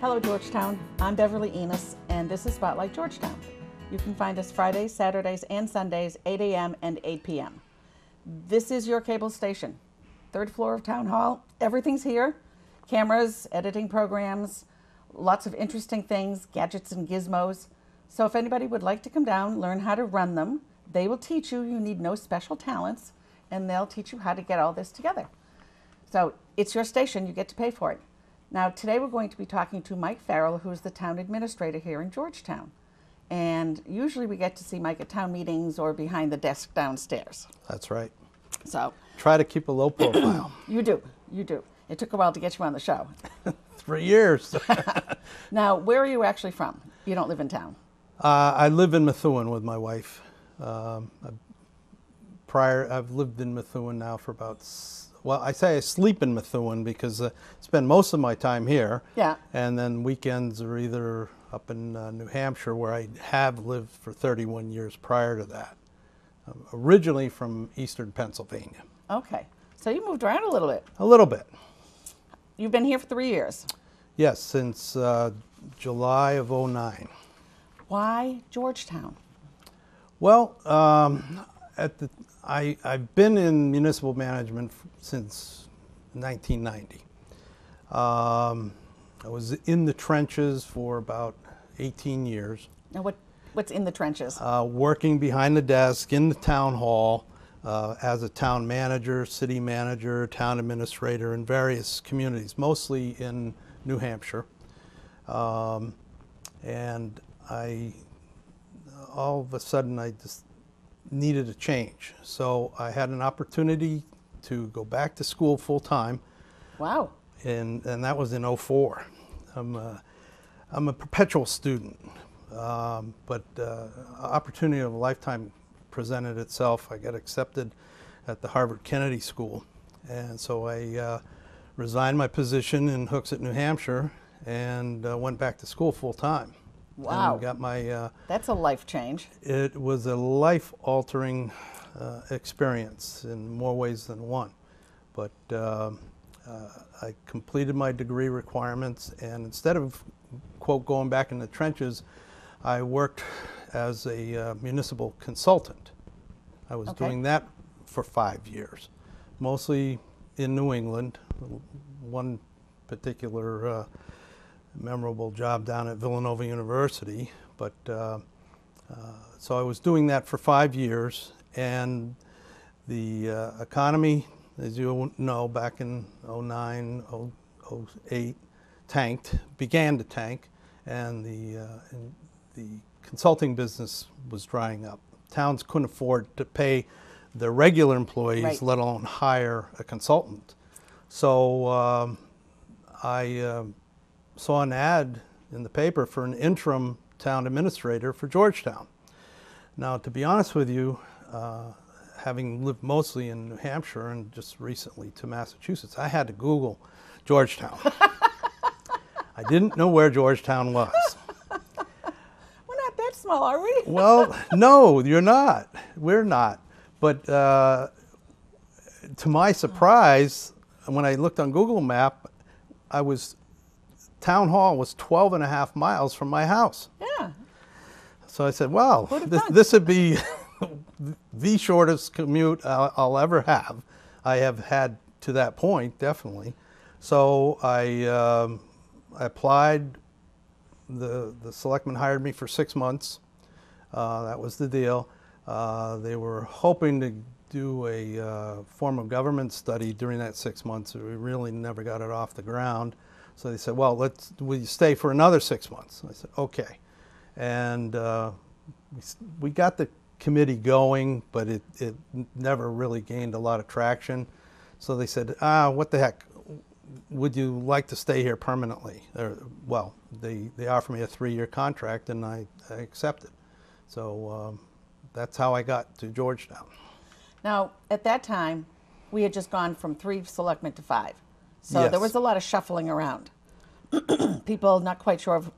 Hello Georgetown, I'm Beverly Enos and this is Spotlight Georgetown. You can find us Fridays, Saturdays, and Sundays, 8 a.m. and 8 p.m. This is your cable station. Third floor of Town Hall, everything's here. Cameras, editing programs, lots of interesting things, gadgets and gizmos. So if anybody would like to come down, learn how to run them, they will teach you. You need no special talents, and they'll teach you how to get all this together. So it's your station, you get to pay for it. Now today we're going to be talking to Mike Farrell, who's the town administrator here in Georgetown. And usually we get to see Mike at town meetings or behind the desk downstairs. That's right. So try to keep a low profile. You do. It took a while to get you on the show. 3 years. Now, where are you actually from? You don't live in town. I live in Methuen with my wife. I've lived in Methuen now for about, well, I say I sleep in Methuen because I spend most of my time here. Yeah. And then weekends are either up in New Hampshire, where I have lived for 31 years prior to that. I'm originally from eastern Pennsylvania. Okay. So you moved around a little bit. A little bit. You've been here for 3 years. Yes, since July of '09. Why Georgetown? Well, I've been in municipal management since 1990. I was in the trenches for about 18 years. Now what's in the trenches? Working behind the desk in the town hall as a town manager, city manager, town administrator in various communities, mostly in New Hampshire. And all of a sudden I just needed a change. So I had an opportunity to go back to school full time. Wow. And that was in '04. I'm a perpetual student, but opportunity of a lifetime presented itself. I got accepted at the Harvard Kennedy School, and so I resigned my position in Hooksett, New Hampshire, and went back to school full time. Wow. And got my. That's a life change. It was a life-altering experience in more ways than one, but. I completed my degree requirements, and instead of, quote, going back in the trenches, I worked as a municipal consultant. I was doing that for 5 years, mostly in New England. One particular memorable job down at Villanova University, but so I was doing that for 5 years, and the economy, as you know, back in '09, '08, began to tank, and the consulting business was drying up. Towns couldn't afford to pay their regular employees, let alone hire a consultant. So I saw an ad in the paper for an interim town administrator for Georgetown. Now, to be honest with you, having lived mostly in New Hampshire and just recently to Massachusetts, I had to Google Georgetown. I didn't know where Georgetown was. We're not that small, are we? Well, no, you're not. We're not. But to my surprise, when I looked on Google Map, Town Hall was 12.5 miles from my house. Yeah. So I said, well, this would be the shortest commute I'll ever have. I have had to that point, definitely. So I applied. The selectmen hired me for 6 months. That was the deal. They were hoping to do a form of government study during that 6 months. We really never got it off the ground. So they said, well, will you stay for another 6 months? I said, okay. And we got the committee going, but it never really gained a lot of traction. So they said, what the heck, would you like to stay here permanently? Well, they offered me a 3-year contract, and I accepted. So that's how I got to Georgetown. Now, at that time, we had just gone from 3 selectmen to 5. So there was a lot of shuffling around. People not quite sure of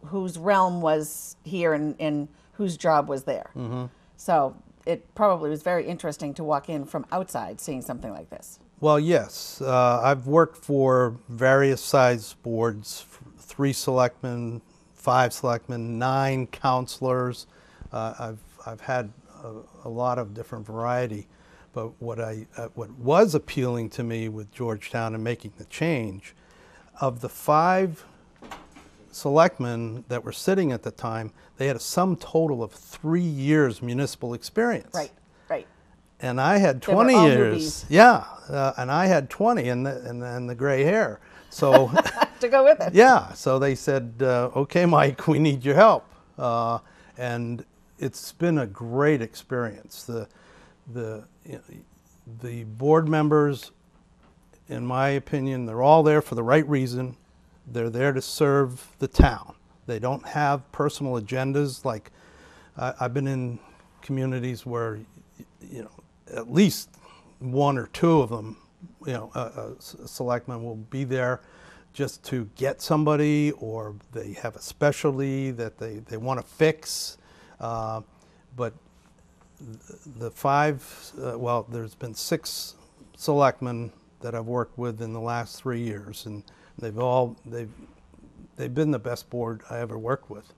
whose realm was here and whose job was there. Mm-hmm. So it probably was very interesting to walk in from outside seeing something like this. Well, yes. I've worked for various size boards 3 selectmen, 5 selectmen, 9 counselors. I've had a lot of different variety. But what was appealing to me with Georgetown and making the change, of the 5 selectmen that were sitting at the time, they had a sum total of 3 years municipal experience. Right, right. And I had They were 20 all years. newbies. Yeah, and I had 20 and the gray hair. So To go with it. yeah, so they said, okay, Mike, we need your help. And it's been a great experience. The board members, in my opinion, they're all there for the right reason. They're there to serve the town. They don't have personal agendas. Like I've been in communities where, at least 1 or 2 of them, a selectman will be there just to get somebody, or they have a specialty that they want to fix. But the 5, well, there's been 6 selectmen that I've worked with in the last 3 years, and they've been the best board I ever worked with.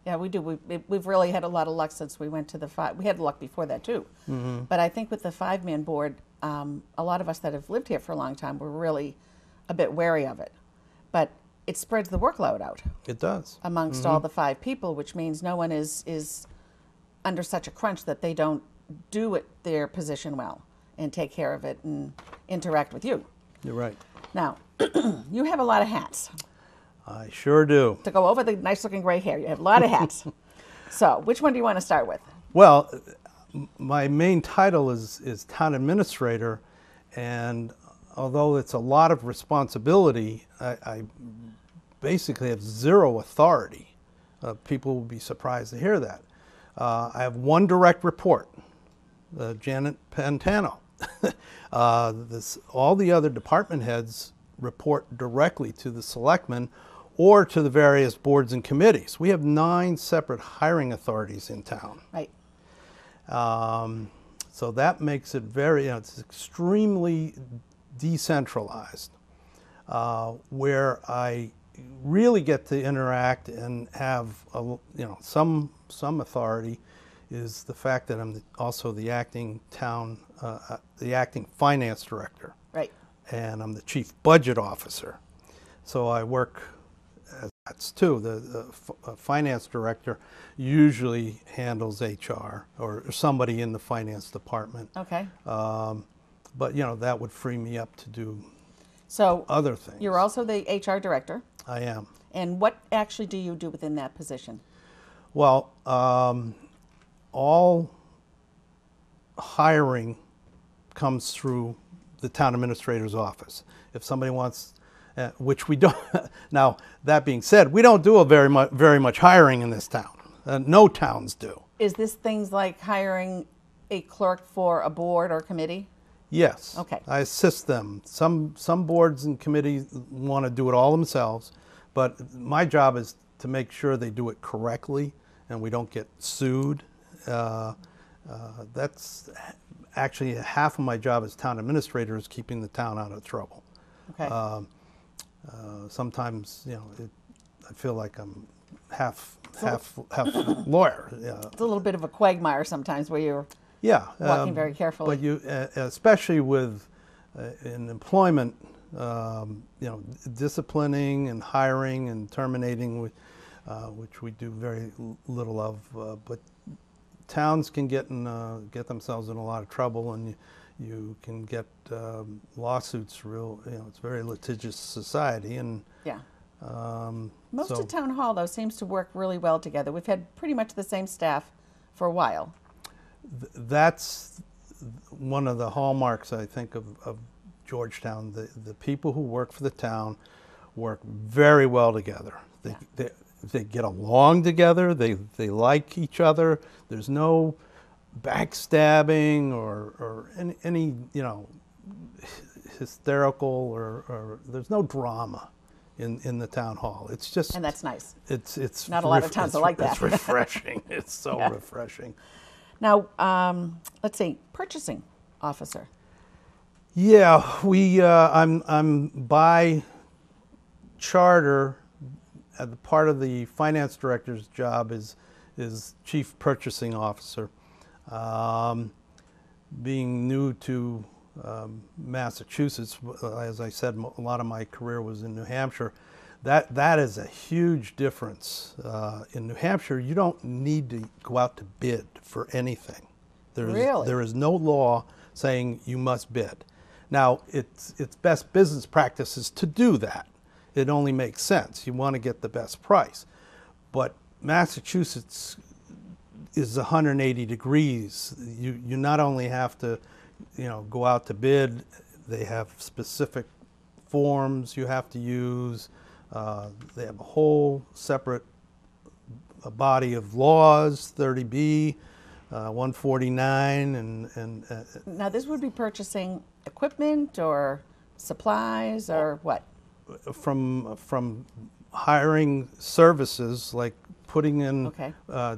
Yeah, we do. We've really had a lot of luck since we went to the 5. We had luck before that too. Mm-hmm. But I think with the 5-man board, a lot of us that have lived here for a long time were really a bit wary of it. But it spreads the workload out. It does. Amongst all the 5 people, which means no one is under such a crunch that they don't do their position well and take care of it and interact with you. You're right. Now, you have a lot of hats. I sure do. To go over the nice-looking gray hair, you have a lot of hats. So, which one do you want to start with? Well, my main title is town administrator, and although it's a lot of responsibility, I basically have 0 authority. People will be surprised to hear that. I have 1 direct report, Janet Pantano. All the other department heads report directly to the selectmen or to the various boards and committees. We have 9 separate hiring authorities in town. Right. So that makes it it's extremely decentralized, where I really get to interact and have some authority is the fact that I'm also the acting finance director. Right. And I'm the chief budget officer. So I work as that's too. The finance director usually handles HR or somebody in the finance department. Okay. But that would free me up to do So other things. You're also the HR director. I am. And what actually do you do within that position? Well, all hiring comes through the town administrator's office. If somebody wants, which we don't. Now, that being said, we don't do very much hiring in this town. No towns do. Is this things like hiring a clerk for a board or committee? Yes. Okay. I assist them. Some boards and committees want to do it all themselves, but my job is to make sure they do it correctly and we don't get sued. That's actually half of my job as town administrator is keeping the town out of trouble. Okay. Sometimes, I feel like I'm half lawyer. It's a little bit of a quagmire sometimes where you're walking very carefully. But you, especially with in employment, disciplining and hiring and terminating, which we do very little of. But towns can get themselves in a lot of trouble, and you can get lawsuits. It's a very litigious society, and yeah. Most of town hall though seems to work really well together. We've had pretty much the same staff for a while. That's one of the hallmarks, I think, of Georgetown. The people who work for the town work very well together. They get along together. They like each other. There's no backstabbing or any hysterical or there's no drama in the town hall. It's just, and that's nice. It's not a lot of towns are like that. It's refreshing. It's so refreshing. Now, let's see, purchasing officer. Yeah, I'm by charter part of the finance director's job is chief purchasing officer. Being new to Massachusetts, as I said, a lot of my career was in New Hampshire. That is a huge difference. In New Hampshire, you don't need to go out to bid for anything. Really? There is no law saying you must bid. Now, it's best business practices to do that. It only makes sense. You want to get the best price. But Massachusetts is 180 degrees. You not only have to, go out to bid, they have specific forms you have to use. They have a whole separate body of laws, 30B, 149, and Now, this would be purchasing equipment or supplies or what? From hiring services, like putting in. Okay.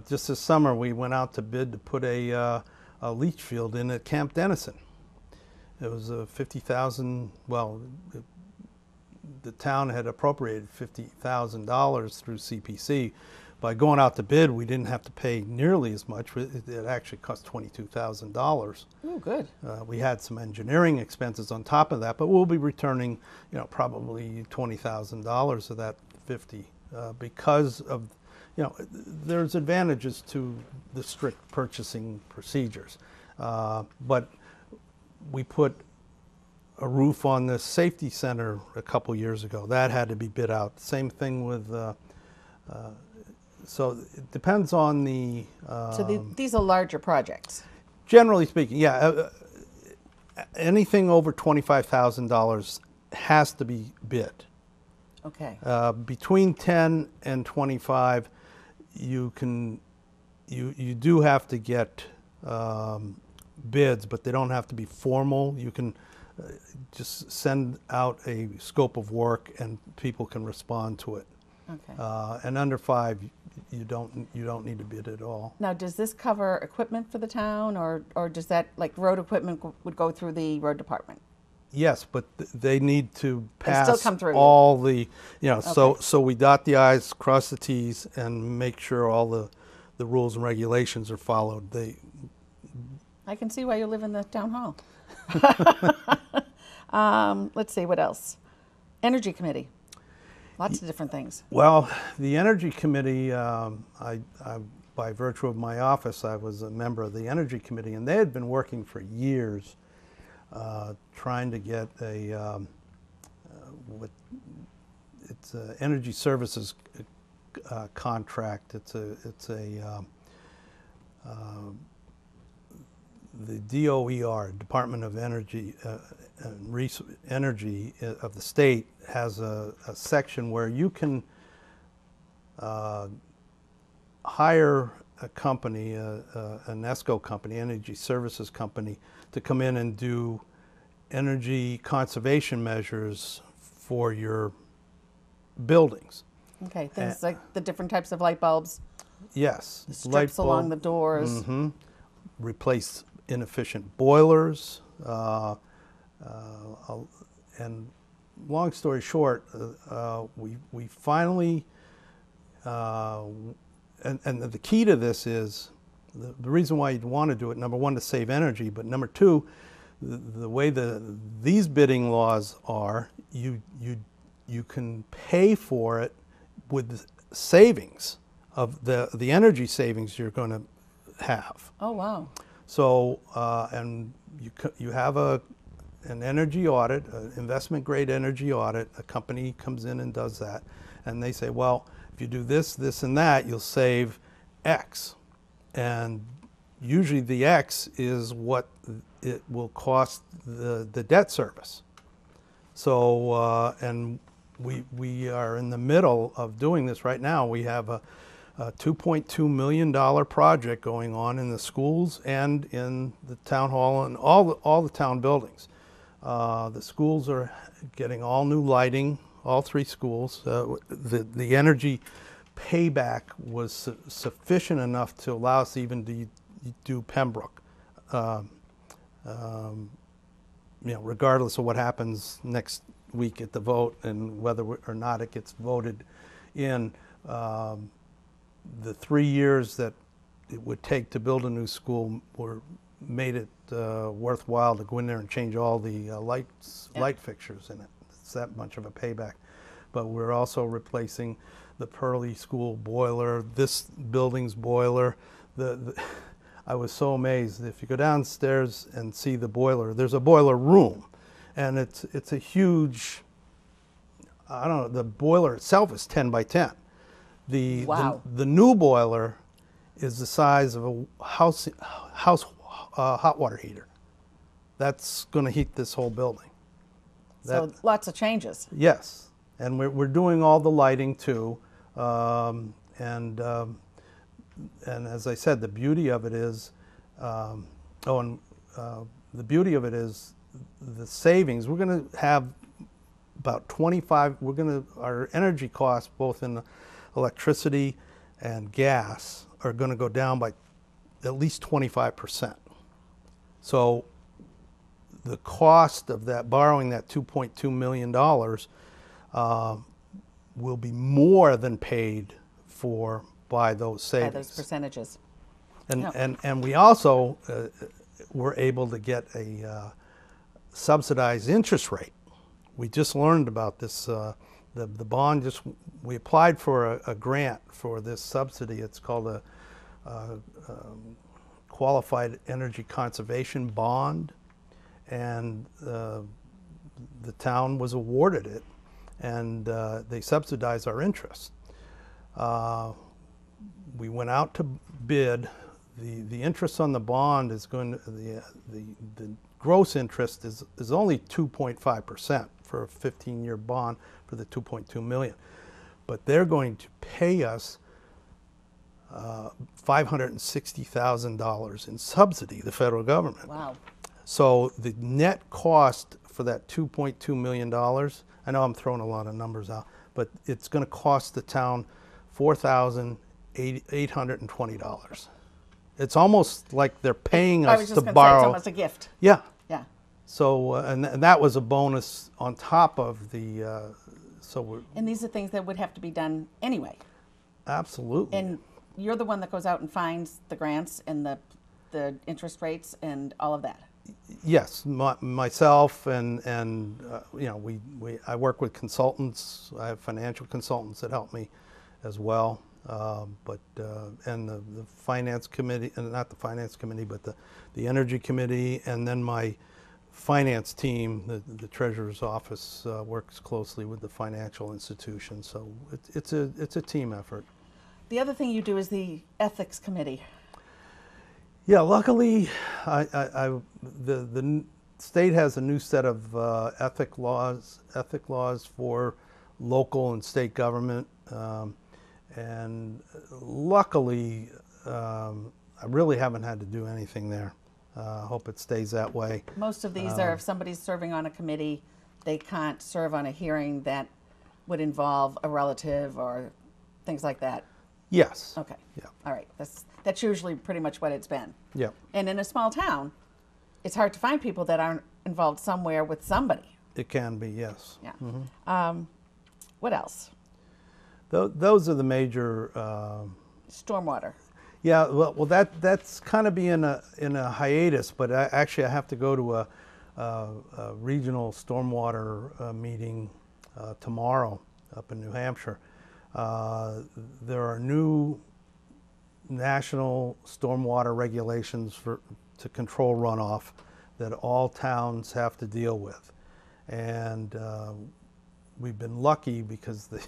Just this summer, we went out to bid to put a leach field in at Camp Dennison. It was a 50,000. Well, the town had appropriated $50,000 through CPC. By going out to bid, we didn't have to pay nearly as much. It actually cost $22,000. Oh, good. We had some engineering expenses on top of that, but we'll be returning, probably $20,000 of that 50 because of, there's advantages to the strict purchasing procedures. But we put a roof on the safety center a couple years ago. That had to be bid out. Same thing with. So it depends on the. So these are larger projects. Generally speaking, yeah. Anything over $25,000 has to be bid. Okay. Between 10 and 25, you do have to get bids, but they don't have to be formal. You can just send out a scope of work, and people can respond to it. Okay. And under 5, you don't need to bid at all. Now, does this cover equipment for the town, or does that, like road equipment would go through the road department? Yes, but they need to pass still come through all the, Okay. so we dot the I's, cross the T's, and make sure all the rules and regulations are followed. I can see why you live in the town hall. Let's see, what else? Energy Committee. Lots of different things. Well, the Energy Committee, by virtue of my office, I was a member of the Energy Committee, and they had been working for years trying to get it's an energy services contract. The DOER, Department of Energy, Energy of the state, has a section where you can hire a company, an ESCO company, energy services company, to come in and do energy conservation measures for your buildings. Okay, things like the different types of light bulbs. Yes. The strips along the doors. Mm-hmm. Replace inefficient boilers. And long story short, we finally, and the key to this is, the reason why you'd want to do it, number one, to save energy, but number two, the way these bidding laws are, you can pay for it with savings of the energy savings you're going to have. Oh, wow. So, and you have an energy audit, an investment grade energy audit. A company comes in and does that, and they say, well, if you do this, this, and that, you'll save X. And usually the X is what it will cost the debt service. So, and we are in the middle of doing this right now. We have a $2.2 million project going on in the schools and in the town hall and all the town buildings. The schools are getting all new lighting, all 3 schools. The energy payback was sufficient enough to allow us even to do Pembroke. Regardless of what happens next week at the vote and whether or not it gets voted in the 3 years that it would take to build a new school made it worthwhile to go in there and change all the light fixtures in it. It's that much of a payback. But we're also replacing the Pearly School boiler, this building's boiler. I was so amazed. If you go downstairs and see the boiler, there's a boiler room, and it's a huge, I don't know, the boiler itself is 10 by 10. Wow. The new boiler is the size of a house hot water heater. That's going to heat this whole building. So lots of changes. Yes, and we're doing all the lighting too, and as I said, the beauty of it is, the beauty of it is the savings. We're going to have about 25. Our energy costs, both in electricity and gas, are going to go down by at least 25%. So the cost of that, borrowing that $2.2 million, will be more than paid for by those savings. By those percentages. And we also were able to get a subsidized interest rate. We just learned about this. The bond we applied for a grant for this subsidy. It's called a Qualified Energy Conservation Bond, and the town was awarded it, and they subsidized our interest. We went out to bid. The interest on the bond is going to, the gross interest is only 2.5% for a 15-year bond for the $2.2 million, but they're going to pay us $560,000 in subsidy, the federal government. Wow. So the net cost for that $2.2 million, I know I'm throwing a lot of numbers out, but it's going to cost the town $4,820. It's almost like they're paying us to borrow. I was just going to say, it's almost a gift. Yeah. Yeah. So, and that was a bonus on top of the, and these are things that would have to be done anyway. Absolutely. And you're the one that goes out and finds the grants and the interest rates and all of that. Yes, myself and I work with consultants. I have financial consultants that help me as well. And the finance committee, and not the finance committee, but the energy committee, and then my finance team, the treasurer's office, works closely with the financial institutions. So it's a team effort. The other thing you do is the ethics committee. Yeah, luckily, the state has a new set of ethic laws for local and state government, and luckily, I really haven't had to do anything there. I hope it stays that way. Most of these are if somebody's serving on a committee, they can't serve on a hearing that would involve a relative or things like that. Yes. Okay. Yeah. All right. That's usually pretty much what it's been. Yeah. And in a small town, it's hard to find people that aren't involved somewhere with somebody. It can be, yes. Yeah. Mm-hmm. What else? Those are the major. Stormwater. Yeah. Well, that's kind of in a hiatus, but actually I have to go to a regional stormwater meeting tomorrow up in New Hampshire. There are new national stormwater regulations to control runoff that all towns have to deal with. And we've been lucky because the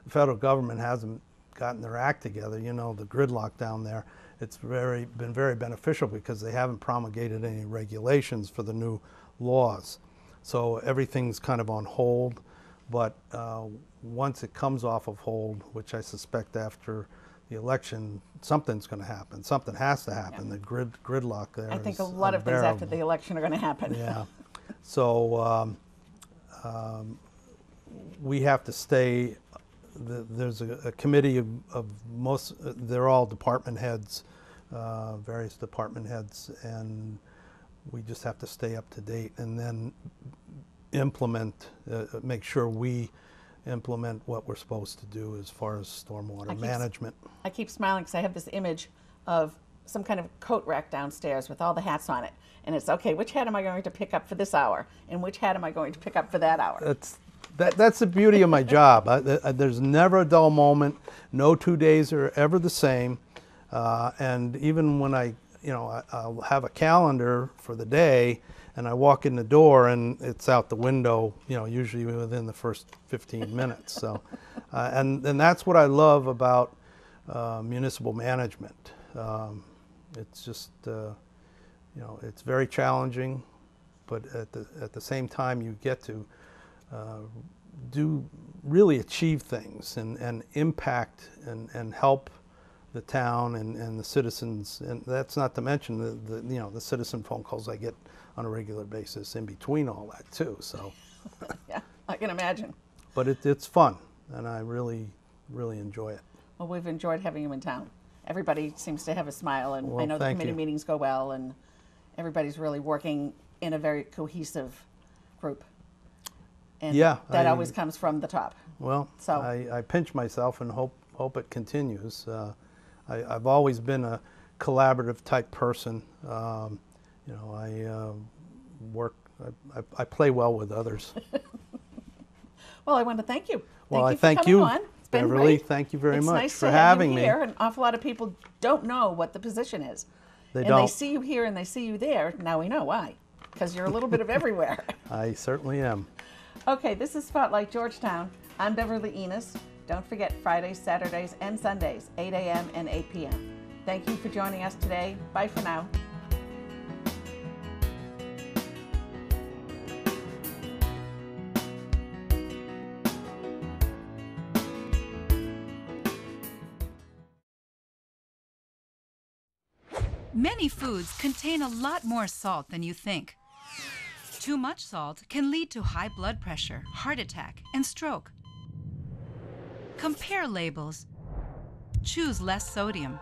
federal government hasn't gotten their act together. You know, the gridlock down there, it's been very beneficial because they haven't promulgated any regulations for the new laws. So everything's kind of on hold. But once it comes off of hold, which I suspect after the election, something's going to happen. Something has to happen. Yeah. The gridlock there I think a lot of things after the election are going to happen. Yeah. So we have to stay. There's a committee of most, they're all department heads, various department heads, and we just have to stay up to date and then implement, make sure we implement what we're supposed to do as far as stormwater management. I keep smiling because I have this image of some kind of coat rack downstairs with all the hats on it. And it's, okay, which hat am I going to pick up for this hour? And which hat am I going to pick up for that hour? That's the beauty of my job. There's never a dull moment. No 2 days are ever the same. And even when I'll have a calendar for the day, and I walk in the door and it's out the window, usually within the first 15 minutes. So, and that's what I love about municipal management. It's just, it's very challenging, but at the same time you get to really achieve things and impact and help the town and the citizens, and that's not to mention the citizen phone calls I get on a regular basis in between all that too. So yeah, I can imagine. But it's fun, and I really enjoy it. Well, we've enjoyed having you in town. Everybody seems to have a smile, and Well, I know the thank committee you. meetings go well, and everybody's really working in a very cohesive group. And Yeah, that always comes from the top. Well, So I pinch myself and hope it continues. I've always been a collaborative type person. I play well with others. well, I want to thank you. Well, I thank thank you you, for coming on. It's been Beverly. great. Thank you very It's much nice for to have having you me. here. An awful lot of people don't know what the position is. They and don't. they see you here and they see you there. Now we know why, because you're a little bit of everywhere. I certainly am. Okay, this is Spotlight Georgetown. I'm Beverly Enos. Don't forget Fridays, Saturdays, and Sundays, 8 a.m. and 8 p.m. Thank you for joining us today. Bye for now. Many foods contain a lot more salt than you think. Too much salt can lead to high blood pressure, heart attack, and stroke. Compare labels. Choose less sodium.